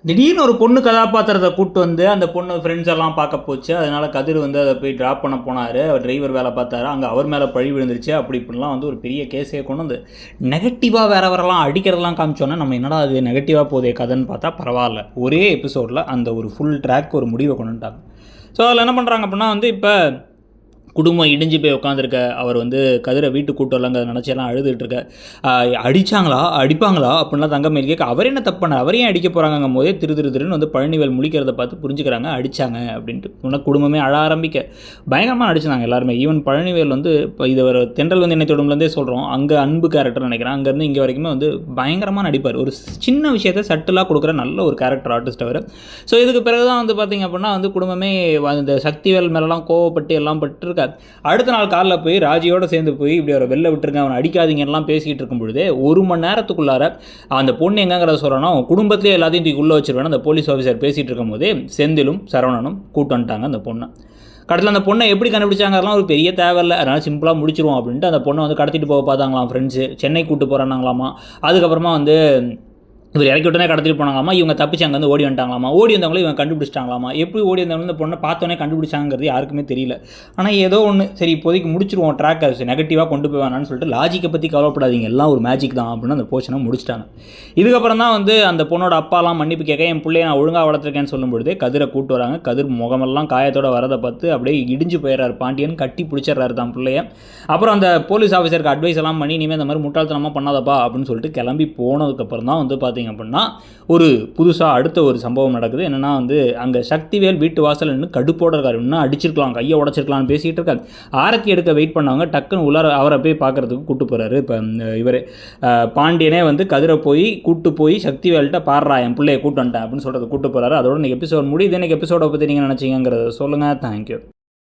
திடீர்னு ஒரு பொண்ணு கதாபாத்திரத்தை கூப்பிட்டு வந்து அந்த பொண்ணு ஃப்ரெண்ட்ஸ் எல்லாம் பார்க்க போச்சு. அதனால கதிர் வந்து அதை போய் ட்ராப் பண்ண போனார். அவர் டிரைவர் வேலை பார்த்தாரு. அங்கே அவர் மேலே பழி விழுந்துருச்சு. அப்படி இப்படிலாம் வந்து ஒரு பெரிய கேஸே கொண்டு வந்து நெகட்டிவாக வேற வரலாம் அடிக்கிறதெல்லாம் காமிச்சோன்னா நம்ம என்னடா அது நெகட்டிவாக போதே கதைன்னு பார்த்தா பரவாயில்ல. ஒரே எபிசோடில் அந்த ஒரு ஃபுல் ட்ராக் ஒரு முடிவை கொண்டு வந்துட்டாங்க. ஸோ அதில் என்ன பண்ணுறாங்க அப்படின்னா வந்து இப்போ குடும்பம் இடிஞ்சு போய் உட்காந்துருக்க அவர் வந்து கதிரை வீட்டுக்கு கூட்டு வரலங்கிறத நினச்செல்லாம் அழுதுகிட்டு இருக்க. அடித்தாங்களா அடிப்பாங்களா அப்படின்லாம் தங்கமேல் கேட்க அவர் என்ன தப்பு பண்ண அவரையும் அடிக்க போகிறாங்கும் போதே திருன்னு வந்து பழனிவேல் முழிக்கிறத பார்த்து புரிஞ்சுக்கிறாங்க அடித்தாங்க அப்படின்ட்டு. உனக்கு குடும்பமே அழ ஆரம்பிக்க பயங்கரமாக நடிச்சினாங்க எல்லாருமே. ஈவன் பழனிவேல் வந்து இப்போ இது ஒரு தென்றல் வந்து என்னை தொடும்லேருந்தே சொல்கிறோம், அங்கே அன்பு கேரக்டர் நினைக்கிறேன், அங்கேருந்து இங்கே வரைக்குமே வந்து பயங்கரமாக நடிப்பார். ஒரு சின்ன விஷயத்தை சட்டிலாக கொடுக்குற நல்ல ஒரு கேரக்டர் ஆர்டிஸ்ட் அவர். ஸோ இதுக்கு பிறகு தான் வந்து பார்த்திங்க அப்படின்னா வந்து குடும்பமே இந்த சக்திவேல் மேலெலாம் கோவப்பட்டு எல்லாம் பட்டுருக்க. அடுத்த நாள் காலைல போய் ராஜியோடு சேர்ந்து போய் இப்படி அவரை வெளில விட்டுருங்க, அவனை அடிக்காதீங்கலாம் பேசிக்கிட்டு இருக்கும் பொழுது 1 மணி நேரத்துக்குள்ளார அந்த பொண்ணு எங்கங்கிறத சொல்கிறோன்னா குடும்பத்திலே எல்லாத்தையும் தூக்கி உள்ளே வச்சிருவேன் அந்த போலீஸ் ஆஃபீஸர் பேசிகிட்டு இருக்கும் போதே செந்திலும் சரவணனும் கூட்டு வந்துட்டாங்க அந்த பொண்ணை. கடைசியில் அந்த பொண்ணை எப்படி கண்டுபிடிச்சாங்கலாம் ஒரு பெரிய தேவையில்லை, அதனால் சிம்பிளாக முடிச்சிருவோம் அப்படின்ட்டு அந்த பொண்ணை வந்து கடத்திட்டு போக பார்த்தாங்களாம் ஃப்ரெண்ட்ஸு. சென்னை கூட்டு போகிறாங்களாமா. அதுக்கப்புறமா வந்து இவர் இறக்கி விட்டோன்னே கடத்திட்டு போனாங்களாமா. இவங்க தப்பிச்சு அங்கே வந்து ஓடி வந்துட்டாங்களாமா. ஓடி வந்தவங்களும் இவங்க கண்டுபிடிச்சிட்டாங்களாமா. எப்படி ஓடி வந்தவங்களும் இந்த பொண்ணை பார்த்தோன்னே கண்டுபிடிச்சாங்கிறது யாருக்குமே தெரியல. ஆனால் ஏதோ ஒன்று சரி இப்போதைக்கு முடிச்சிருவோம் ட்ராக் நெகட்டிவாக கொண்டு போய் வேணான்னு சொல்லிட்டு லாஜிக்கை பற்றி கவலைப்படாதீங்க, எல்லாம் ஒரு மேஜிக் தான் அப்படின்னு அந்த போர்ஷனை முடிச்சிட்டாங்க. இதுக்கப்புறம் தான் வந்து அந்த பொண்ணோட அப்பாலாம் மன்னிப்பு கேட்க என் பிள்ளைய நான் ஒழுங்காக வளர்த்துருக்கேன்னு சொல்லும்பொழுதே கதிரை கூட்டு வராங்க. கதிர் முகமெல்லாம் காயத்தோட வரதை பார்த்து அப்படியே இடிஞ்சு போயிடுறாரு. பாண்டியன் கட்டி பிடிச்சிடுறாரு தான் பிள்ளைய. அப்புறம் அந்த போலீஸ் ஆஃபீஸருக்கு அட்வைஸ் எல்லாம் பண்ணி இனிமேல் இந்த மாதிரி முட்டாள்தனமாக பண்ணாதப்பா அப்படின்னு சொல்லிட்டு கிளம்பி போனதுக்கப்புறம் தான் வந்து பார்த்தீங்க அப்படின்னா ஒரு புதுசாக அடுத்த ஒரு சம்பவம் நடக்குது. என்னென்னா வந்து அங்கே சக்திவேல் வீட்டு வாசல் நின்று கடுப்போட இருக்காரு. இன்னும் அடிச்சிருக்கலாம், கையை உடச்சிருக்கலாம்னு பேசிகிட்டு இருக்காரு. ஆரத்தி எடுக்க வெயிட் பண்ணவங்க டக்குன்னு உள்ளார அவரை போய் பார்க்குறதுக்கு கூப்பிட்டு போகிறாரு. இப்போ இவர் பாண்டியனே வந்து கதிரை போய் கூப்பிட்டு போய் சக்திவேல்கிட்ட பாடுறா என் பிள்ளையை கூட்டு வந்துட்டேன் அப்படின்னு சொல்கிறது கூப்பிட்டு போகிறாரு. அதோட இன்றைக்கி எபிசோட் முடியுது. இன்றைக்கி எபிசோடை பற்றி நீங்கள் நினச்சிங்கிறத சொல்லுங்கள். தேங்க்யூ.